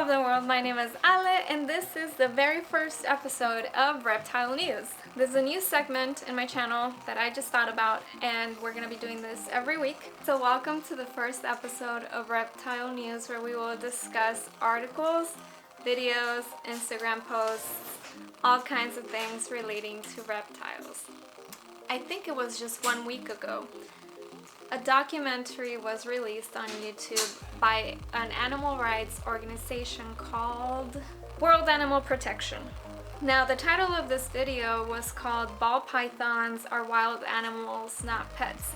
of the world, my name is Ale and this is the very first episode of Reptile News. This is a new segment in my channel that I just thought about and we're going to be doing this every week. So welcome to the first episode of Reptile News where we will discuss articles, videos, Instagram posts, all kinds of things relating to reptiles. I think it was just 1 week ago. A documentary was released on YouTube by an animal rights organization called World Animal Protection. Now, the title of this video was called Ball Pythons Are Wild Animals, Not Pets.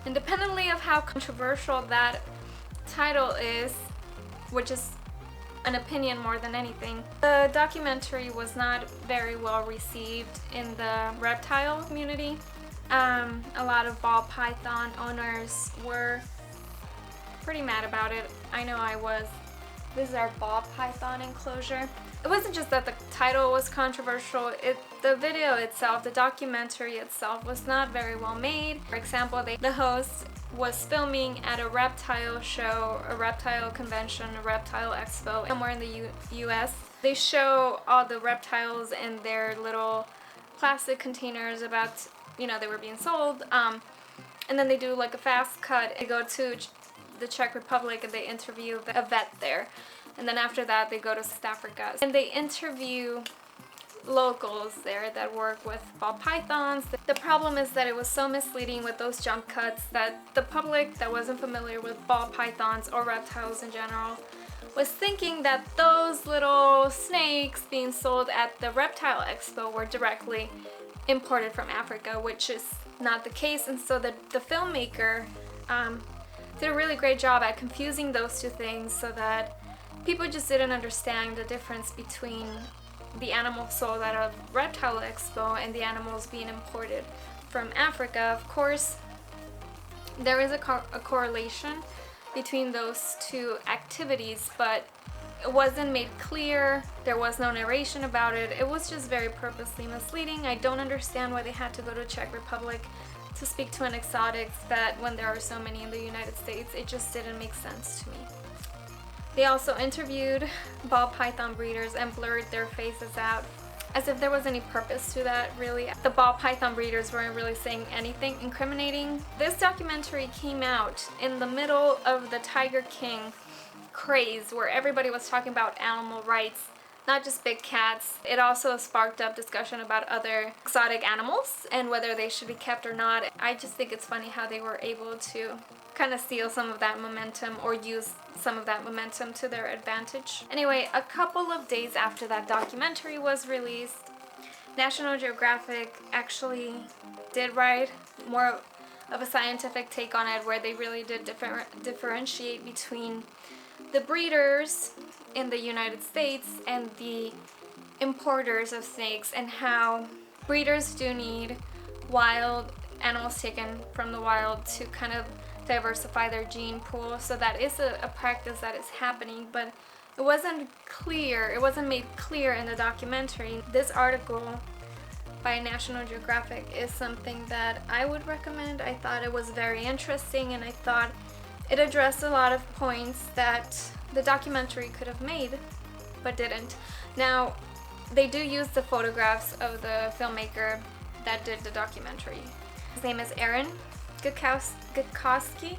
Independently of how controversial that title is, which is an opinion more than anything, the documentary was not very well received in the reptile community. A lot of ball python owners were pretty mad about it. I know I was. This is our ball python enclosure. It wasn't just that the title was controversial, the video itself, the documentary itself was not very well made. For example, the host was filming at a reptile show, a reptile convention, a reptile expo somewhere in the US. They show all the reptiles in their little plastic containers about, they were being sold, and then they do like a fast cut. They go to the Czech Republic and they interview a vet there, and then after that they go to South Africa and they interview locals there that work with ball pythons. The problem is that it was so misleading with those jump cuts that the public that wasn't familiar with ball pythons or reptiles in general was thinking that those little snakes being sold at the reptile expo were directly imported from Africa, which is not the case. And so the filmmaker did a really great job at confusing those two things so that people just didn't understand the difference between the animals sold at a reptile expo and the animals being imported from Africa. Of course, there is a correlation between those two activities, but it wasn't made clear. There was no narration about it. It was just very purposely misleading. I don't understand why they had to go to Czech Republic to speak to an exotic vet when there are so many in the United States. It just didn't make sense to me. They also interviewed ball python breeders and blurred their faces out as if there was any purpose to that, really. The ball python breeders weren't really saying anything incriminating. This documentary came out in the middle of the Tiger King craze where everybody was talking about animal rights, not just big cats. It also sparked up discussion about other exotic animals and whether they should be kept or not. I just think it's funny how they were able to kind of steal some of that momentum or use some of that momentum to their advantage. Anyway, a couple of days after that documentary was released, National Geographic actually did write more of a scientific take on it, where they really did differentiate between the breeders in the United States and the importers of snakes, and how breeders do need wild animals taken from the wild to kind of diversify their gene pool. So that is a practice that is happening, but it wasn't made clear in the documentary. This article by National Geographic is something that I would recommend. I thought it was very interesting and I thought it addressed a lot of points that the documentary could have made, but didn't. Now, they do use the photographs of the filmmaker that did the documentary. His name is Aaron Geckkoski.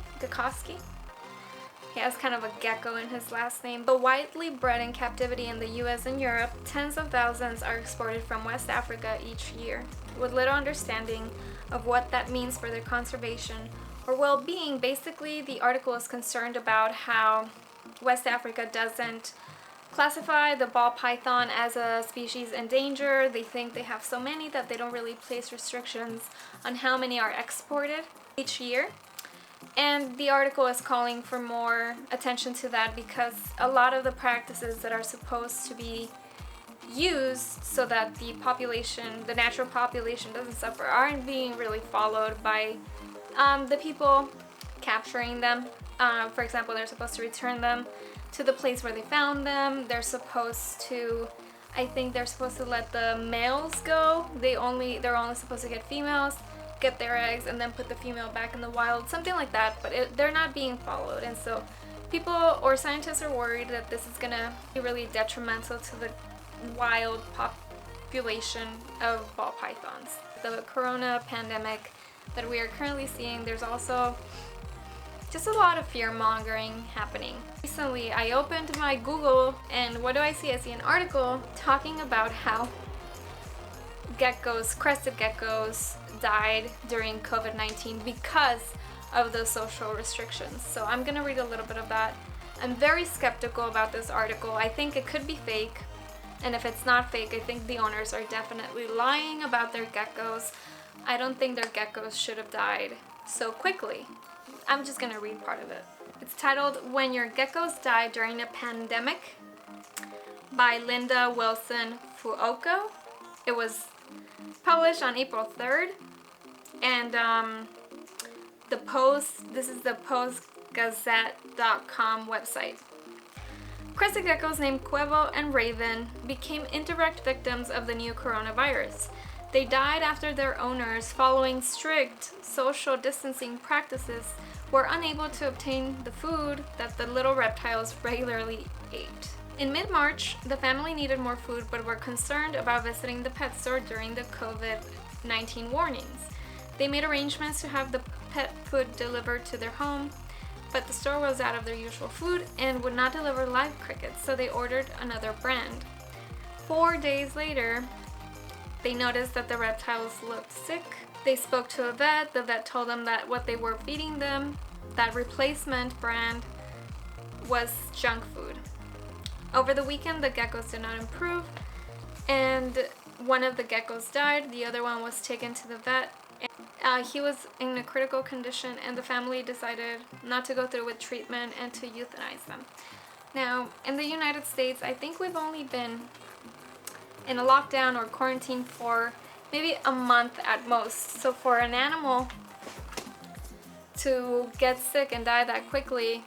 He has kind of a gecko in his last name. But widely bred in captivity in the US and Europe, tens of thousands are exported from West Africa each year. With little understanding of what that means for their conservation or well-being, basically the article is concerned about how West Africa doesn't classify the ball python as a species in danger. They think they have so many that they don't really place restrictions on how many are exported each year. And the article is calling for more attention to that because a lot of the practices that are supposed to be used so that the natural population doesn't suffer, aren't being really followed by the people capturing them. For example, they're supposed to return them to the place where they found them. They're supposed to let the males go. They're only supposed to get females, get their eggs, and then put the female back in the wild, something like that. But they're not being followed, and so People or scientists are worried that this is gonna be really detrimental to the wild population of ball pythons. The corona pandemic that we are currently seeing, there's also just a lot of fear-mongering happening. Recently, I opened my Google, and what do I see? I see an article talking about how geckos, crested geckos, died during COVID-19 because of the social restrictions. So I'm gonna read a little bit of that. I'm very skeptical about this article. I think it could be fake, and if it's not fake, I think the owners are definitely lying about their geckos. I don't think their geckos should have died so quickly. I'm just gonna read part of it. It's titled "When Your Geckos Die During a Pandemic" by Linda Wilson Fuoco. It was published on April 3rd, and this is the Gazette.com website. Crested geckos named Cuevo and Raven became indirect victims of the new coronavirus. They died after their owners, following strict social distancing practices, were unable to obtain the food that the little reptiles regularly ate. In mid-March, the family needed more food but were concerned about visiting the pet store during the COVID-19 warnings. They made arrangements to have the pet food delivered to their home, but the store was out of their usual food and would not deliver live crickets, so they ordered another brand. 4 days later, they noticed that the reptiles looked sick. They spoke to a vet. The vet told them that what they were feeding them, that replacement brand, was junk food. Over the weekend, the geckos did not improve, and one of the geckos died. The other one was taken to the vet. He was in a critical condition, and the family decided not to go through with treatment and to euthanize them. Now, in the United States, I think we've only been in a lockdown or quarantine for maybe a month at most. So for an animal to get sick and die that quickly,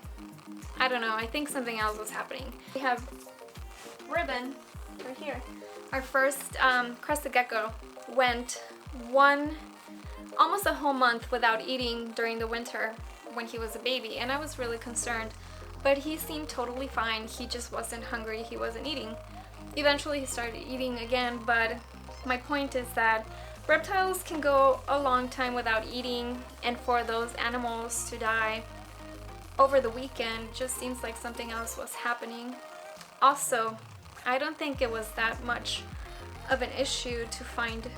I don't know, I think something else was happening. We have Ribbon right here. Our first crested gecko went almost a whole month without eating during the winter when he was a baby, and I was really concerned, but he seemed totally fine. He just wasn't hungry, he wasn't eating. Eventually he started eating again, but my point is that reptiles can go a long time without eating, and for those animals to die over the weekend just seems like something else was happening. Also, I don't think it was that much of an issue to find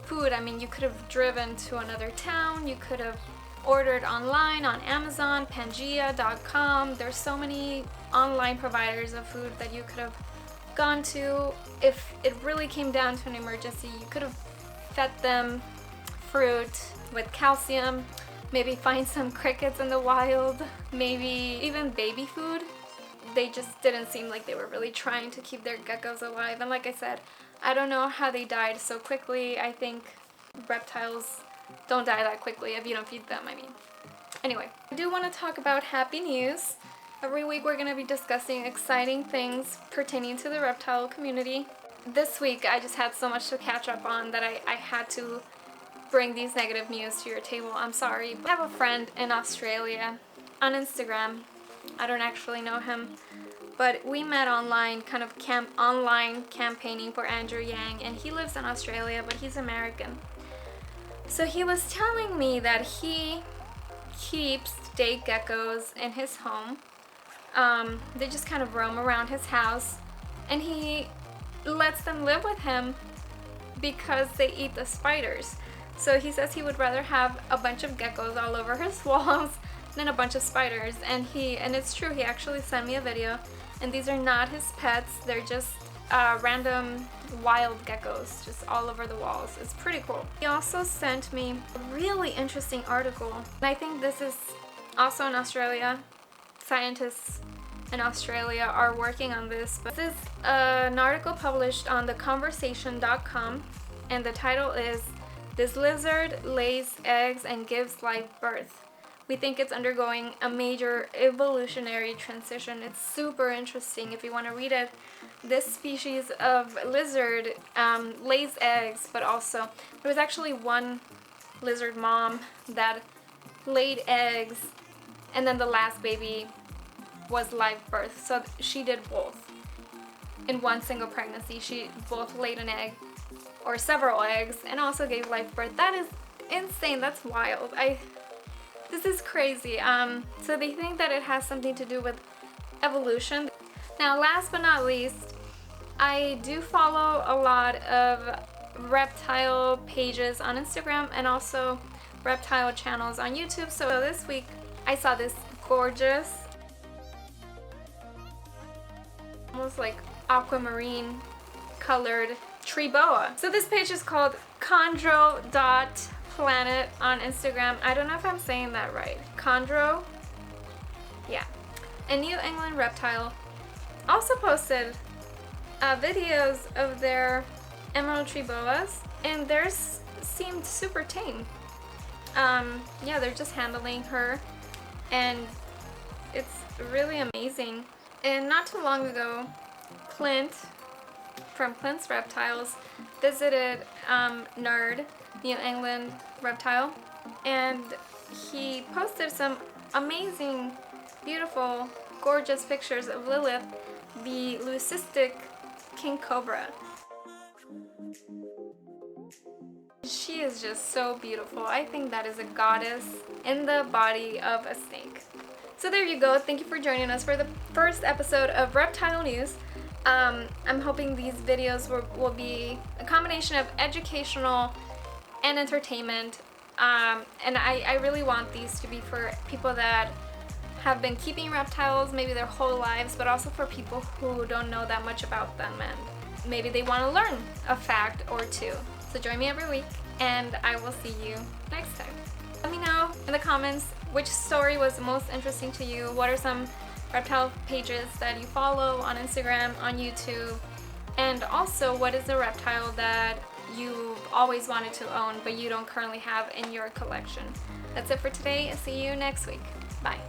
food. I mean, you could have driven to another town, you could have ordered online on Amazon, Pangea.com. There's so many online providers of food that you could have gone to. If it really came down to an emergency, you could have fed them fruit with calcium, maybe find some crickets in the wild, maybe even baby food. They just didn't seem like they were really trying to keep their geckos alive. And like I said, I don't know how they died so quickly. I think reptiles don't die that quickly if you don't feed them, I mean. Anyway, I do want to talk about happy news. Every week we're going to be discussing exciting things pertaining to the reptile community. This week I just had so much to catch up on that I had to bring these negative news to your table. I'm sorry. I have a friend in Australia on Instagram. I don't actually know him, but we met online, kind of online campaigning for Andrew Yang, and he lives in Australia, but he's American. So he was telling me that he keeps day geckos in his home. They just kind of roam around his house, and he lets them live with him because they eat the spiders. So he says he would rather have a bunch of geckos all over his walls than a bunch of spiders, and it's true, he actually sent me a video, and these are not his pets, they're just random wild geckos just all over the walls. It's pretty cool. He also sent me a really interesting article, and I think this is also in Australia. Scientists in Australia are working on this, but this is an article published on theconversation.com, and the title is "This Lizard Lays Eggs and Gives Live Birth. We think it's undergoing a major evolutionary transition." It's super interesting if you want to read it. This species of lizard lays eggs, but also there was actually one lizard mom that laid eggs, and then the last baby was live birth. So she did both in one single pregnancy. She both laid an egg or several eggs and also gave live birth. That is insane. That's wild. This is crazy. So they think that it has something to do with evolution. Now, last but not least, I do follow a lot of reptile pages on Instagram and also reptile channels on YouTube. So this week I saw this gorgeous, almost like aquamarine colored tree boa. So this page is called CHONDRO.PLANET on Instagram. I don't know if I'm saying that right. Chondro? Yeah. A New England reptile also posted videos of their emerald tree boas, and theirs seemed super tame. Yeah, they're just handling her, and it's really amazing. And not too long ago, Clint from CLINT'S Reptiles visited Nerd, New England reptile, and he posted some amazing, beautiful, gorgeous pictures of Lilith, the leucistic king cobra. She is just so beautiful. I think that is a goddess in the body of a snake. So there you go. Thank you for joining us for the first episode of Reptile News. I'm hoping these videos will be a combination of educational and entertainment. And I really want these to be for people that have been keeping reptiles maybe their whole lives, but also for people who don't know that much about them and maybe they want to learn a fact or two. So join me every week, and I will see you next time. Let me know in the comments which story was most interesting to you. What are some reptile pages that you follow on Instagram, on YouTube, and also what is a reptile that you've always wanted to own but you don't currently have in your collection. That's it for today. See you next week. Bye.